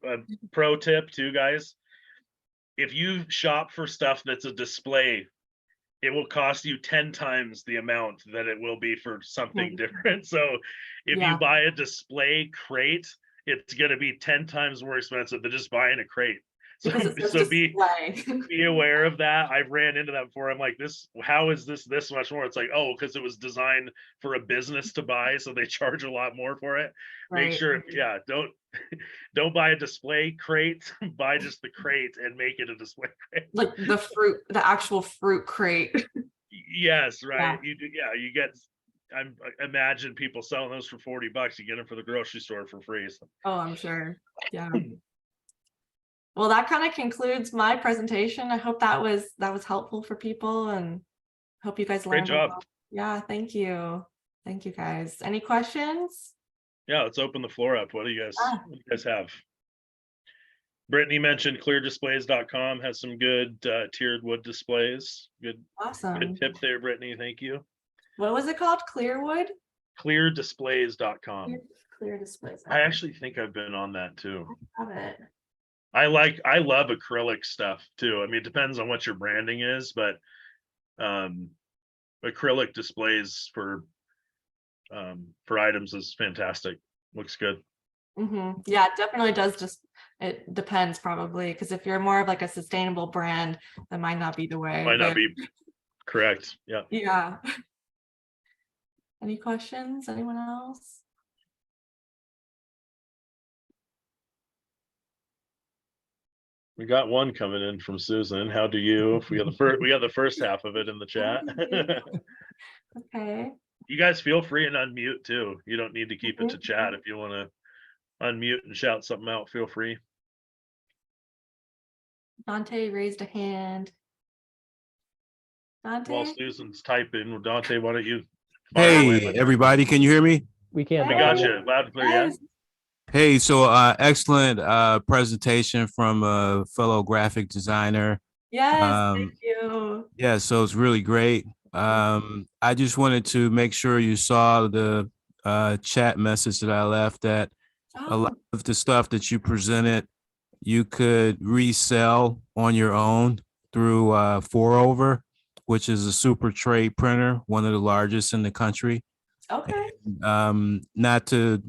pro tip too, guys, if you shop for stuff that's a display, it will cost you 10 times the amount that it will be for something different. So if you buy a display crate, it's going to be 10 times more expensive than just buying a crate. So be aware of that. I've ran into that before. I'm like, how is this much more? It's like, oh, because it was designed for a business to buy, so they charge a lot more for it. Make sure, don't buy a display crate, buy just the crate and make it a display crate. Like the actual fruit crate. Yes, right. You get, imagine people selling those for $40. You get them for the grocery store for free. So. Oh, I'm sure. Yeah. Well, that kind of concludes my presentation. I hope that was helpful for people, and hope you guys learned. Great job. Yeah, thank you. Thank you guys. Any questions? Yeah, let's open the floor up. What do you guys have? Brittany mentioned cleardisplays.com has some good tiered wood displays. Awesome. Good tip there, Brittany. Thank you. What was it called? Clearwood? Cleardisplays.com. Clear displays. I actually think I've been on that too. I have it. I love acrylic stuff too. I mean, it depends on what your branding is, but acrylic displays for items is fantastic. Looks good. Yeah, it definitely does. Just it depends probably, because if you're more of like a sustainable brand, that might not be the way. Might not be correct. Yeah. Yeah. Any questions? Anyone else? We got one coming in from Susan. How do you? We got the first half of it in the chat. Okay. You guys feel free and unmute too. You don't need to keep it to chat. If you want to unmute and shout something out, feel free. Dante raised a hand. Dante? While Susan's typing, Dante, why don't you? Hey, everybody, can you hear me? We can. We got you loud and clear. Yes. Hey, so excellent presentation from a fellow graphic designer. Yes, thank you. Yeah, so it's really great. I just wanted to make sure you saw the chat message that I left, that a lot of the stuff that you presented, you could resell on your own through 4Over, which is a super trade printer, one of the largest in the country. Okay. Not to,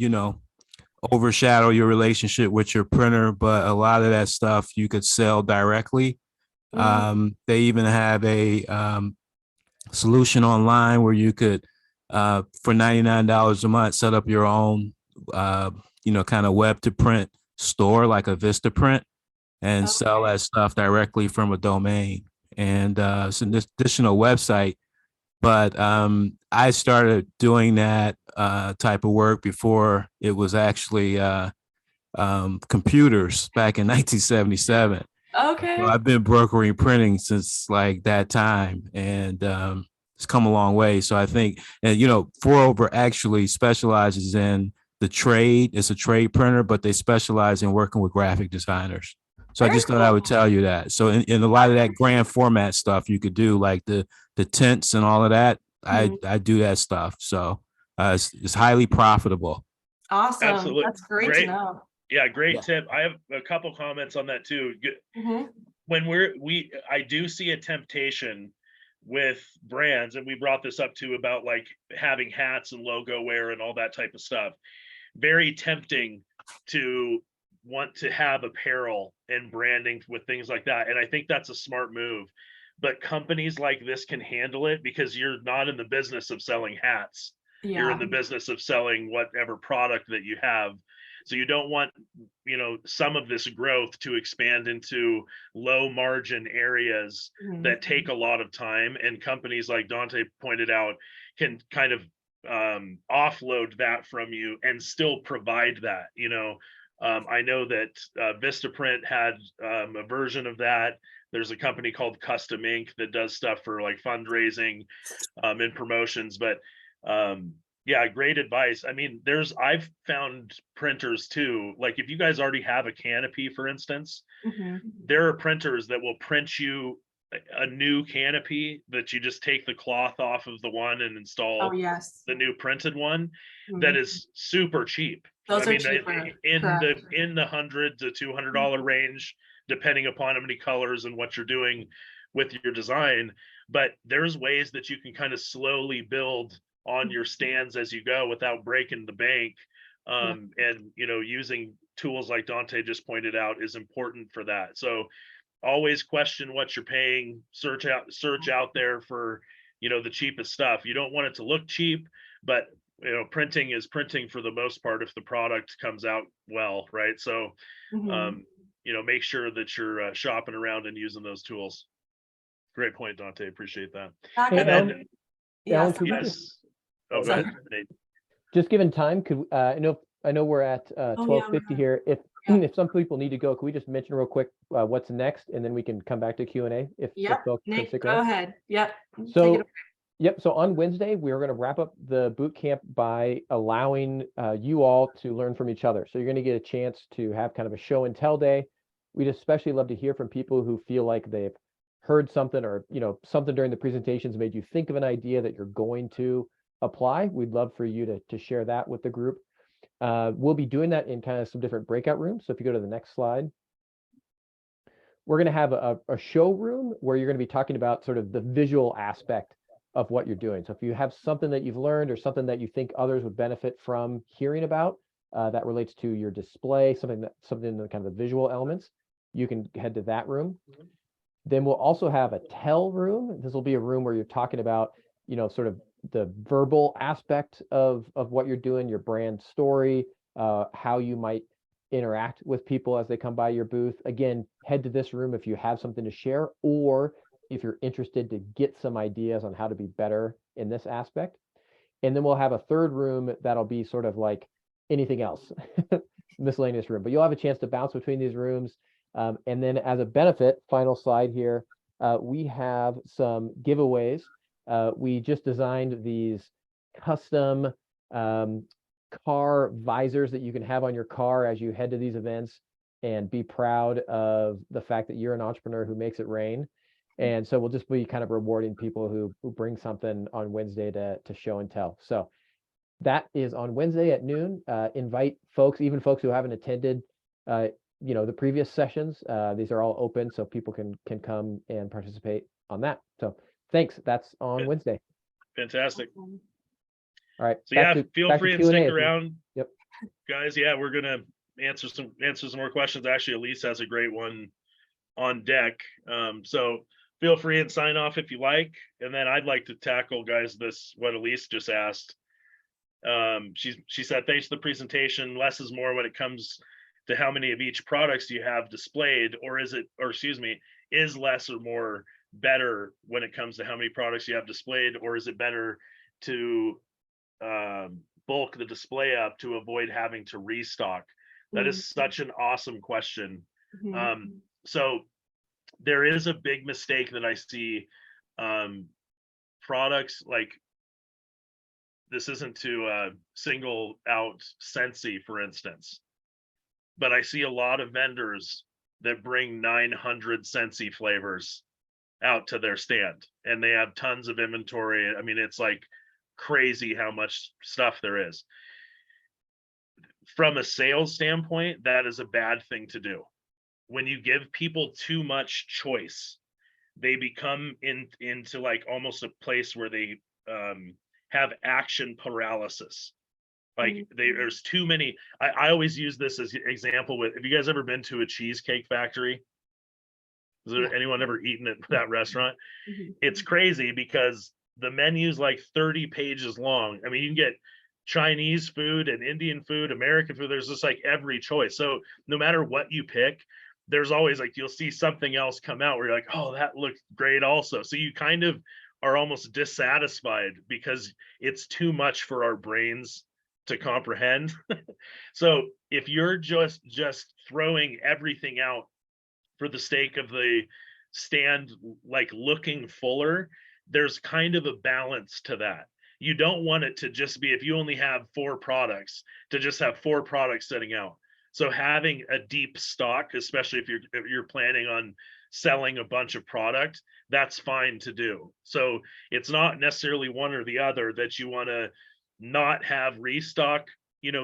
overshadow your relationship with your printer, but a lot of that stuff you could sell directly. They even have a solution online where you could, for $99 a month, set up your own, kind of web to print store like a Vistaprint, and sell that stuff directly from a domain. And it's an additional website. But I started doing that type of work before it was actually computers back in 1977. Okay. So I've been brokering printing since like that time, and it's come a long way. So I think, and 4Over actually specializes in the trade. It's a trade printer, but they specialize in working with graphic designers. So I just thought I would tell you that. So in a lot of that grand format stuff you could do, like the tints and all of that, I do that stuff. So it's highly profitable. Awesome. Absolutely. That's great to know. Yeah, great tip. I have a couple comments on that too. When I do see a temptation with brands, and we brought this up too about like having hats and logo wear and all that type of stuff. Very tempting to want to have apparel and branding with things like that. And I think that's a smart move. But companies like this can handle it because you're not in the business of selling hats. Yeah. You're in the business of selling whatever product that you have. So you don't want, some of this growth to expand into low margin areas that take a lot of time. And companies like Dante pointed out can kind of offload that from you and still provide that. I know that Vistaprint had a version of that. There's a company called Custom Ink that does stuff for like fundraising and promotions. But yeah, great advice. I mean, I've found printers too. Like if you guys already have a canopy, for instance, there are printers that will print you a new canopy that you just take the cloth off of the one and install the new printed one. That is super cheap. Those are cheaper. In the $100 to $200 range, depending upon how many colors and what you're doing with your design. But there's ways that you can kind of slowly build on your stands as you go without breaking the bank. And using tools like Dante just pointed out is important for that. So always question what you're paying, search out there for the cheapest stuff. You don't want it to look cheap, but printing is printing for the most part if the product comes out well, right? So make sure that you're shopping around and using those tools. Great point, Dante. Appreciate that. Hey, And then Ellyn, yes. Oh, go ahead, Nate. Just given time, could I know we're at yeah, 12:50 here. If Yeah. if some people need to go, can we just mention real quick what's next, and then we can come back to Q&A if folks can Nate, stick go around. ahead. Yep. Take it So, away. yep. So on Wednesday, we're going to wrap up the boot camp by allowing you all to learn from each other. So you're going to get a chance to have kind of a show and tell day. We'd especially love to hear from people who feel like they've heard something, or something during the presentations made you think of an idea that you're going to apply. We'd love for you to share that with the group. We'll be doing that in kind of some different breakout rooms. So if you go to the next slide, we're going to have a showroom where you're going to be talking about sort of the visual aspect of what you're doing. So if you have something that you've learned or something that you think others would benefit from hearing about that relates to your display, something in the kind of the visual elements, you can head to that room. Then we'll also have a tell room. This will be a room where you're talking about, sort of the verbal aspect of what you're doing, your brand story, how you might interact with people as they come by your booth. Again, head to this room if you have something to share, or if you're interested to get some ideas on how to be better in this aspect. And then we'll have a third room that'll be sort of like anything else, miscellaneous room, but you'll have a chance to bounce between these rooms. And then as a benefit, final slide here, we have some giveaways. We just designed these custom car visors that you can have on your car as you head to these events and be proud of the fact that you're an entrepreneur who makes it rain. And so we'll just be kind of rewarding people who bring something on Wednesday to show and tell. So that is on Wednesday at noon. Invite folks, even folks who haven't attended the previous sessions. These are all open, so people can come and participate on that. So thanks. That's on Wednesday. Fantastic. Awesome. All right. So feel free and stick around. Yep. Guys, we're gonna answer some more questions. Actually, Elise has a great one on deck. So feel free and sign off if you like. And then I'd like to tackle, guys, what Elise just asked. She said, thanks for the presentation. Less is more when it comes to how many of each products you have displayed, is less or more better when it comes to how many products you have displayed, or is it better to bulk the display up to avoid having to restock? That is such an awesome question. So there is a big mistake that I see. Products like, this isn't to single out Scentsy, for instance, but I see a lot of vendors that bring 900 Scentsy flavors out to their stand, and they have tons of inventory. I mean, it's like crazy how much stuff there is. From a sales standpoint, that is a bad thing to do. When you give people too much choice, they become into like almost a place where they have action paralysis. Like there's too many. I always use this as an example with, have you guys ever been to a cheesecake factory? Has there anyone ever eaten at that restaurant? It's crazy because the menu's like 30 pages long. I mean, you can get Chinese food and Indian food, American food. There's just like every choice. So no matter what you pick, there's always like, you'll see something else come out where you're like, oh, that looks great also. So you kind of are almost dissatisfied because it's too much for our brains to comprehend. So if you're just throwing everything out for the sake of the stand, like looking fuller, there's kind of a balance to that. You don't want it to just be, if you only have 4 products, to just have 4 products sitting out. So having a deep stock, especially if you're planning on selling a bunch of product, that's fine to do. So it's not necessarily one or the other that you want to not have restock,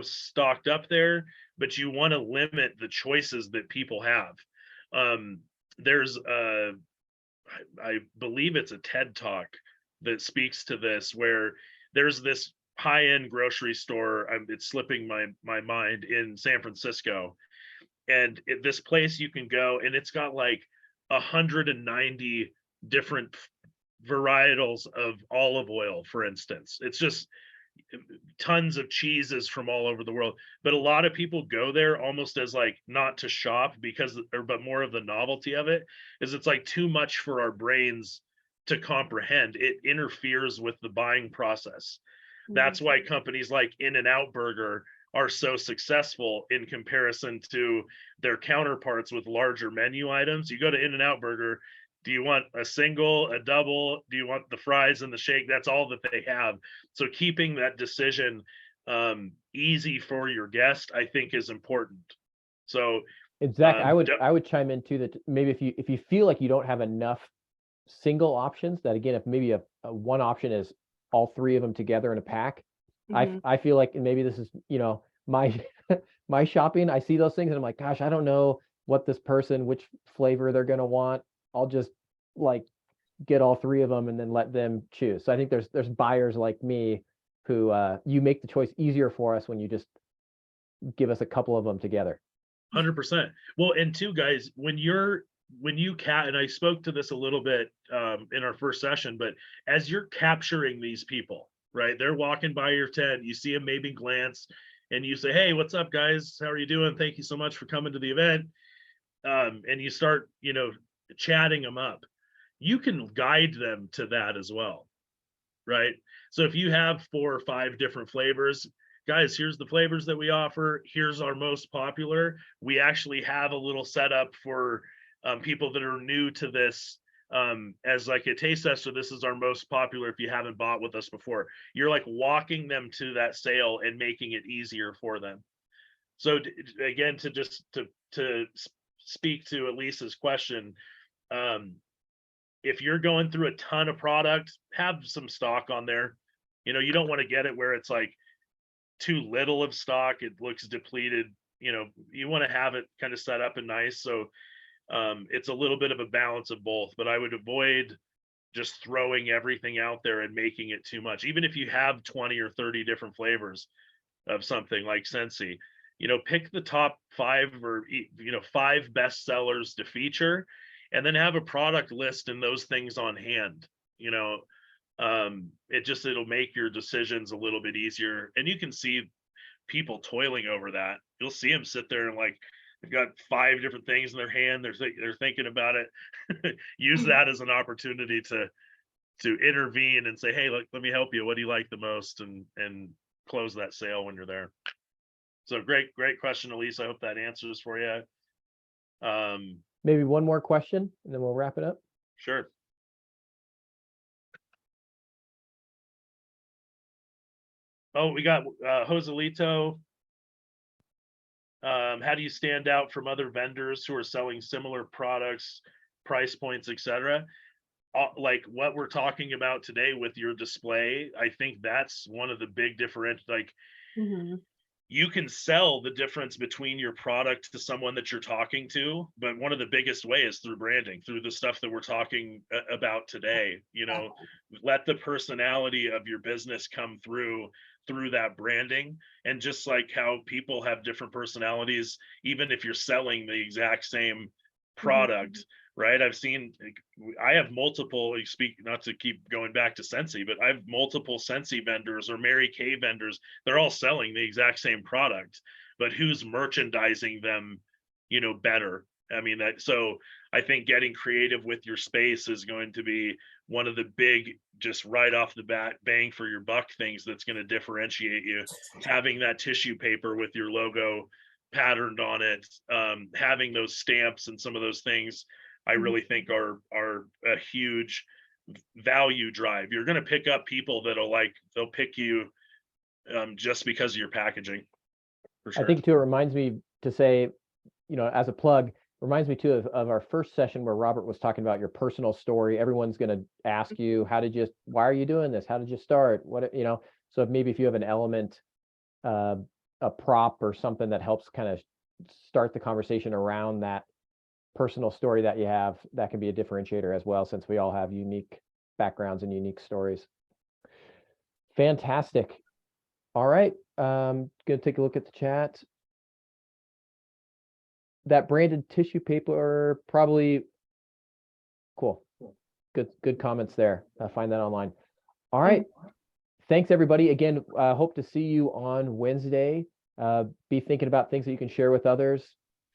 stocked up there, but you want to limit the choices that people have. There's I believe it's a TED Talk that speaks to this, where there's this high-end grocery store, it's slipping my mind, in San Francisco, and this place you can go, and it's got like 190 different varietals of olive oil, for instance. It's just tons of cheeses from all over the world, but a lot of people go there almost as like, not to shop but more of the novelty of it is, it's like too much for our brains to comprehend. It interferes with the buying process. That's why companies like In-N-Out Burger are so successful in comparison to their counterparts with larger menu items. You go to In-N-Out Burger, do you want a single, a double? Do you want the fries and the shake? That's all that they have. So keeping that decision easy for your guest, I think, is important. So, And Zach, I would chime in too that maybe if you feel like you don't have enough single options, that again, if maybe a one option is all three of them together in a pack, I feel like, and maybe this is, you know, my my shopping, I see those things and I'm like, gosh, I don't know what this person, which flavor they're gonna want. I'll just like get all three of them and then let them choose. So I think there's buyers like me who you make the choice easier for us when you just give us a couple of them together. 100%. Well, and two guys, when you and I spoke to this a little bit in our first session, but as you're capturing these people, right? They're walking by your tent, you see them maybe glance, and you say, "Hey, what's up, guys? How are you doing? Thank you so much for coming to the event." And you start, you know, chatting them up. You can guide them to that as well, right? So if you have 4 or 5 different flavors, guys, here's the flavors that we offer. Here's our most popular. We actually have a little setup for people that are new to this as like a taste tester. This is our most popular if you haven't bought with us before. You're like walking them to that sale and making it easier for them. So again, to speak to Elisa's question, if you're going through a ton of product, have some stock on there. You know, you don't want to get it where it's like too little of stock, it looks depleted. You know, you want to have it kind of set up and nice. So it's a little bit of a balance of both, but I would avoid just throwing everything out there and making it too much. Even if you have 20 or 30 different flavors of something like Scentsy, you know, pick the top 5 or, you know, 5 best sellers to feature, and then have a product list and those things on hand. You know, it'll make your decisions a little bit easier. And you can see people toiling over that. You'll see them sit there and like, they've got 5 different things in their hand. They're thinking about it. Use that as an opportunity to intervene and say, "Hey, look, let me help you. What do you like the most?" And close that sale when you're there. So great question, Elise. I hope that answers for you. Maybe one more question and then we'll wrap it up. Sure. Oh, we got Joselito. How do you stand out from other vendors who are selling similar products, price points, etc.? Like what we're talking about today with your display, I think that's one of the big differentials. Like you can sell the difference between your product to someone that you're talking to, but one of the biggest way is through branding, through the stuff that we're talking about today. You know, let the personality of your business come through that branding. And just like how people have different personalities, even if you're selling the exact same product, right? I have multiple, not to keep going back to Scentsy, but I have multiple Scentsy vendors or Mary Kay vendors. They're all selling the exact same product, but who's merchandising them, you know, better? I mean, so I think getting creative with your space is going to be one of the big, just right off the bat, bang for your buck things that's going to differentiate you. Having that tissue paper with your logo patterned on it, having those stamps and some of those things, I really think are a huge value drive. You're going to pick up people they'll pick you just because of your packaging. For sure. I think too, it reminds me to say, you know, as a plug, reminds me too of our first session where Robert was talking about your personal story. Everyone's going to ask you, why are you doing this? How did you start? What, you know, so if you have an element, a prop or something that helps kind of start the conversation around that personal story that you have, that can be a differentiator as well, since we all have unique backgrounds and unique stories. Fantastic. All right. Gonna take a look at the chat. That branded tissue paper, probably cool. Good comments there. Find that online. All right. Thanks everybody. Again, hope to see you on Wednesday. Be thinking about things that you can share with others.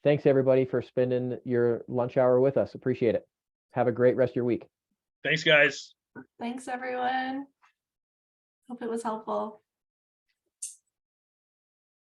Thanks everybody for spending your lunch hour with us. Appreciate it. Have a great rest of your week. Thanks, guys. Thanks, everyone. Hope it was helpful.